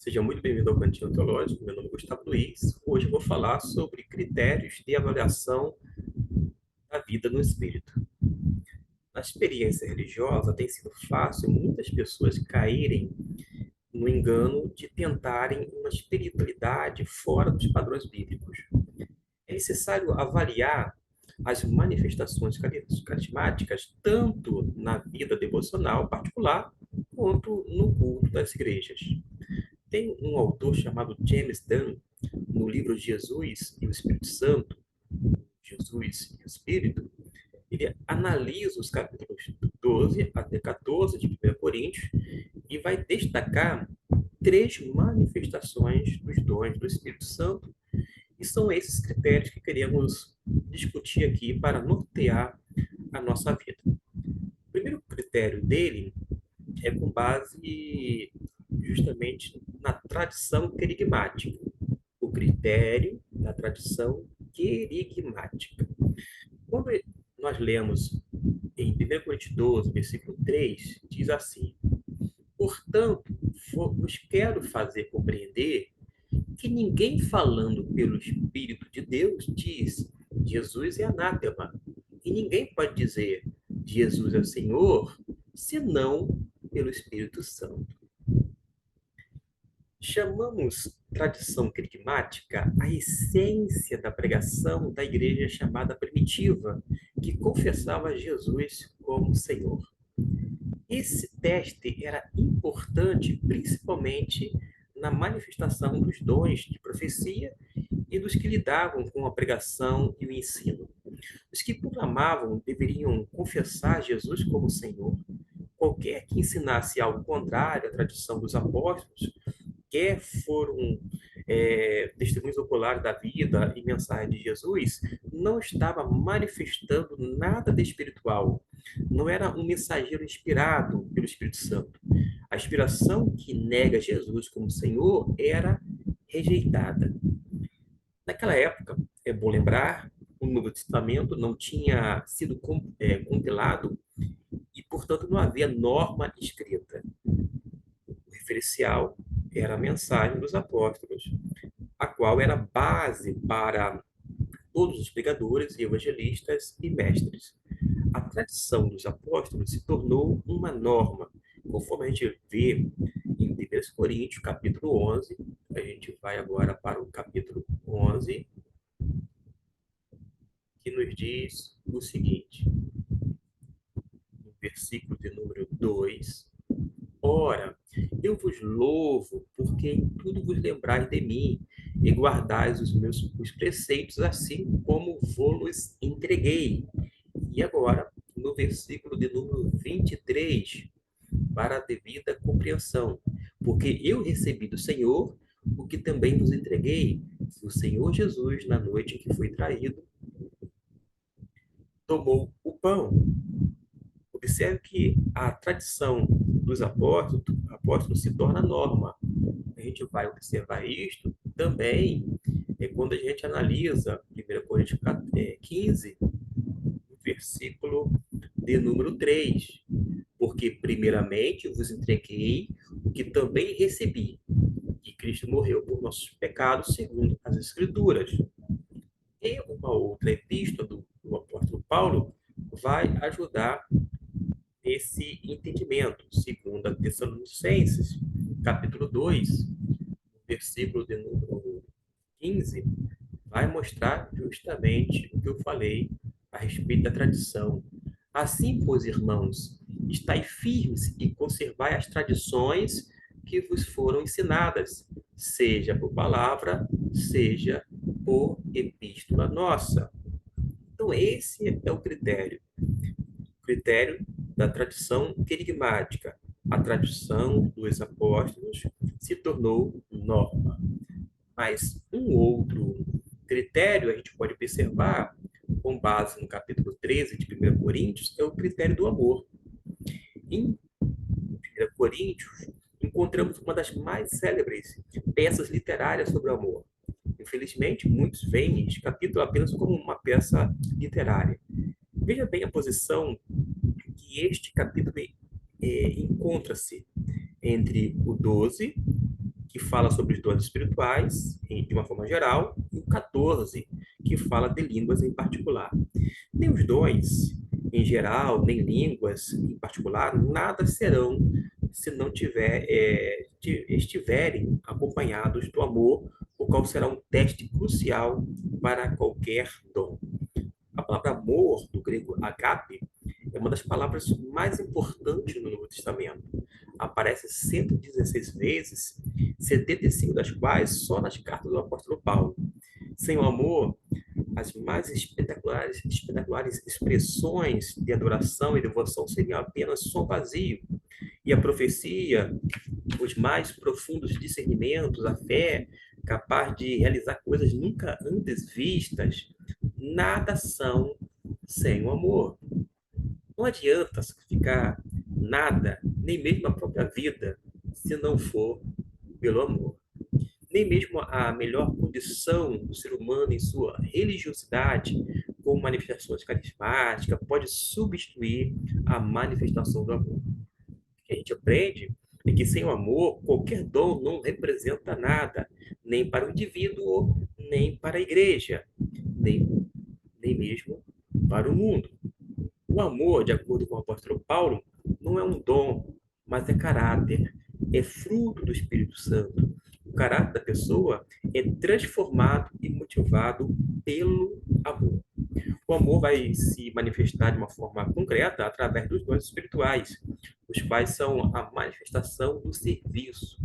Seja muito bem-vindo ao Cantinho Teológico. Meu nome é Gustavo Luiz. Hoje eu vou falar sobre critérios de avaliação da vida no espírito. Na experiência religiosa, tem sido fácil muitas pessoas caírem no engano de tentarem uma espiritualidade fora dos padrões bíblicos. É necessário avaliar as manifestações carismáticas tanto na vida devocional particular quanto no culto das igrejas. Tem um autor chamado James Dunn, no livro Jesus e o Espírito Santo, Jesus e o Espírito, ele analisa os capítulos 12 até 14 de 1 Coríntios e vai destacar três manifestações dos dons do Espírito Santo, e são esses critérios que queremos discutir aqui para nortear a nossa vida. O primeiro critério dele é com base justamente na tradição querigmática, o critério da tradição querigmática. Quando nós lemos em 1 Coríntios 12, versículo 3, diz assim: portanto, vos quero fazer compreender que ninguém falando pelo Espírito de Deus diz Jesus é anátema, e ninguém pode dizer Jesus é o Senhor, senão pelo Espírito Santo. Chamamos tradição querigmática a essência da pregação da igreja chamada primitiva, que confessava Jesus como Senhor. Esse teste era importante principalmente na manifestação dos dons de profecia e dos que lidavam com a pregação e o ensino. Os que proclamavam deveriam confessar Jesus como Senhor. Qualquer que ensinasse algo contrário à tradição dos apóstolos, quer foram testemunhos oculares da vida e mensagem de Jesus, não estava manifestando nada de espiritual. Não era um mensageiro inspirado pelo Espírito Santo. A inspiração que nega Jesus como Senhor era rejeitada. Naquela época, é bom lembrar, o Novo Testamento não tinha sido compilado e, portanto, não havia norma escrita. O referencial era a mensagem dos apóstolos, a qual era base para todos os pregadores e evangelistas e mestres. A tradição dos apóstolos se tornou uma norma, conforme a gente vê em 1 Coríntios, capítulo 11. A gente vai agora para o capítulo 11, que nos diz o seguinte, no versículo de número 2: ora, eu vos louvo, porque em tudo vos lembrais de mim, e guardais os preceitos, assim como vos entreguei. E agora, no versículo de número 23, para a devida compreensão. Porque eu recebi do Senhor o que também vos entreguei. O Senhor Jesus, na noite em que foi traído, tomou o pão. Observe que a tradição dos apóstolos se torna norma. A gente vai observar isto também quando a gente analisa 1 Coríntios 15, versículo de número 3. Porque, primeiramente, eu vos entreguei o que também recebi, que Cristo morreu por nossos pecados, segundo as Escrituras. E uma outra epístola do apóstolo Paulo vai ajudar esse entendimento. Segundo a Tessalonicenses, capítulo 2, versículo de número 15, vai mostrar justamente o que eu falei a respeito da tradição. Assim, pois, irmãos, estai firmes e conservai as tradições que vos foram ensinadas, seja por palavra, seja por epístola nossa. Então, esse é o critério da tradição querigmática. A tradição dos apóstolos se tornou norma. Mas um outro critério a gente pode observar, com base no capítulo 13 de 1 Coríntios, é o critério do amor. Em 1 Coríntios, encontramos uma das mais célebres peças literárias sobre o amor. Infelizmente, muitos veem este capítulo apenas como uma peça literária. Veja bem a posição que este capítulo encontra-se entre o 12 que fala sobre os dons espirituais, de uma forma geral, e o 14, que fala de línguas em particular. Nem os dons em geral, nem línguas em particular, nada serão se não estiverem acompanhados do amor, o qual será um teste crucial para qualquer dom. A palavra amor, do grego agape, é uma das palavras mais importantes no Novo Testamento. Aparece 116 vezes, 75 das quais só nas cartas do apóstolo Paulo. Sem o amor, as mais espetaculares expressões de adoração e devoção seriam apenas som vazio. E a profecia, os mais profundos discernimentos, a fé, capaz de realizar coisas nunca antes vistas, nada são sem o amor. Não adianta sacrificar nada, nem mesmo a própria vida, se não for pelo amor. Nem mesmo a melhor condição do ser humano em sua religiosidade, com manifestações carismáticas, pode substituir a manifestação do amor. O que a gente aprende é que sem o amor, qualquer dom não representa nada, nem para o indivíduo, nem para a igreja, nem mesmo para o mundo. O amor, de acordo com o apóstolo Paulo, não é um dom, mas é caráter, é fruto do Espírito Santo. O caráter da pessoa é transformado e motivado pelo amor. O amor vai se manifestar de uma forma concreta através dos dons espirituais, os quais são a manifestação do serviço.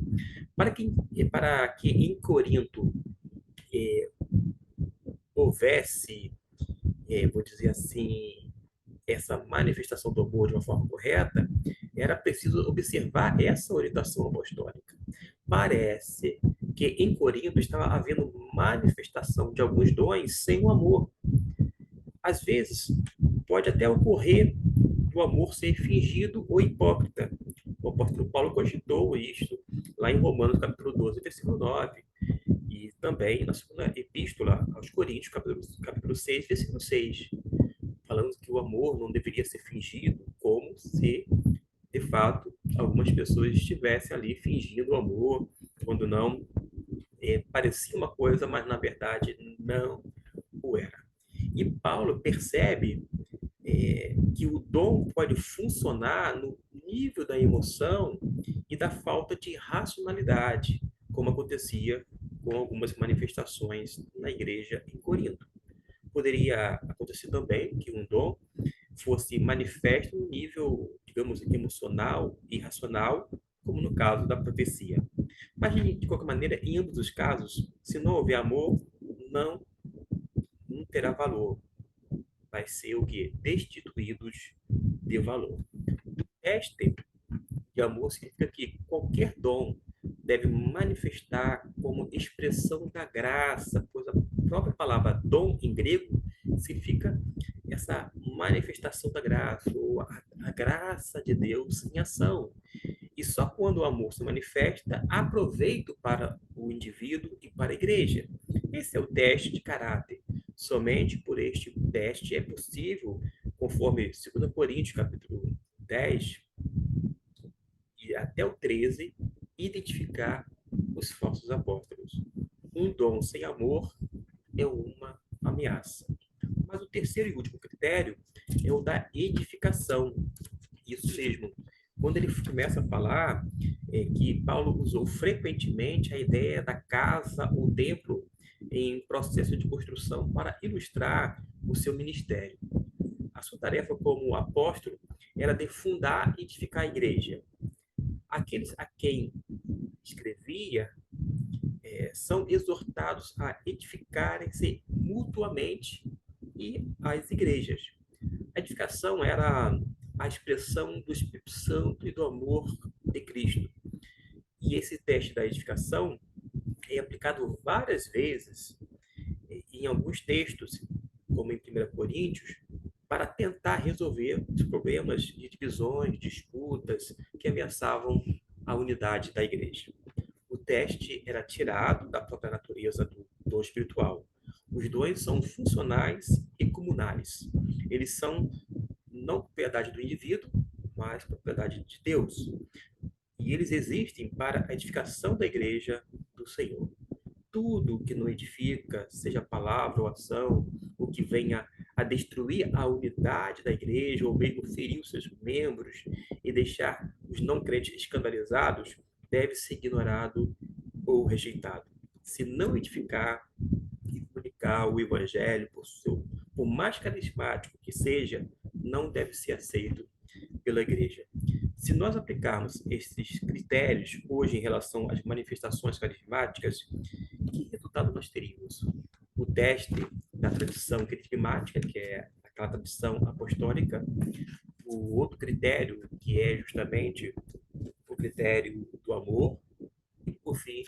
Para que em Corinto houvesse, vou dizer assim, essa manifestação do amor de uma forma correta, era preciso observar essa orientação apostólica. Parece que em Corinto estava havendo manifestação de alguns dons sem o amor. Às vezes, pode até ocorrer do amor ser fingido ou hipócrita. O apóstolo Paulo cogitou isto lá em Romanos, capítulo 12, versículo 9, e também na segunda epístola aos Coríntios, capítulo 6, versículo 6, falando que o amor não deveria ser fingido, como se, de fato, algumas pessoas estivessem ali fingindo o amor, quando não parecia uma coisa, mas na verdade não o era. E Paulo percebe que o dom pode funcionar no nível da emoção e da falta de racionalidade, como acontecia com algumas manifestações na igreja em Corinto. Poderia acontecer também que um dom fosse manifesto no nível, digamos, emocional e racional, como no caso da profecia. Mas, de qualquer maneira, em ambos os casos, se não houver amor, não, não terá valor. Vai ser o quê? Destituídos de valor. O teste de amor significa que qualquer dom deve manifestar como expressão da graça, pois a própria palavra dom em grego significa essa manifestação da graça, ou a graça de Deus em ação. E só quando o amor se manifesta, há proveito para o indivíduo e para a igreja. Esse é o teste de caráter. Somente por este teste é possível, conforme 2 Coríntios, capítulo 10, e até o 13, identificar os falsos apóstolos. Um dom sem amor é uma ameaça. Mas o terceiro e último critério é o da edificação. Isso mesmo. Quando ele começa a falar que Paulo usou frequentemente a ideia da casa ou templo em processo de construção para ilustrar o seu ministério. A sua tarefa como apóstolo era de fundar e edificar a igreja. Aqueles a quem escrevia são exortados a edificarem-se mutuamente e as igrejas. A edificação era a expressão do Espírito Santo e do amor de Cristo. E esse teste da edificação é aplicado várias vezes em alguns textos, como em 1 Coríntios, para tentar resolver os problemas de divisões, disputas que ameaçavam a unidade da igreja. O teste era tirado da própria natureza do dom espiritual. Os dons são funcionais e comunais. Eles são não propriedade do indivíduo, mas propriedade de Deus. E E eles existem para a edificação da igreja do Senhor. Tudo que não edifica, seja palavra ou ação, o que venha a destruir a unidade da igreja, ou mesmo ferir os seus membros e deixar os não crentes escandalizados, deve ser ignorado ou rejeitado. Se não edificar e comunicar o evangelho, por mais carismático que seja, não deve ser aceito pela igreja. Se nós aplicarmos esses critérios hoje em relação às manifestações carismáticas, que resultado nós teríamos? O teste da tradição carismática, que é aquela tradição apostólica, o outro critério, que é justamente o critério do amor, e, por fim,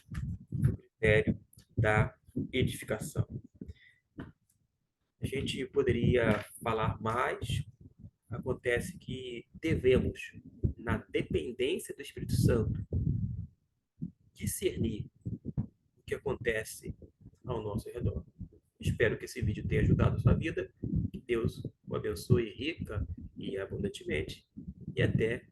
o critério da edificação. A gente poderia falar mais. Acontece que devemos, na dependência do Espírito Santo, discernir o que acontece ao nosso redor. Espero que esse vídeo tenha ajudado a sua vida. Que Deus o abençoe rica e abundantemente. E até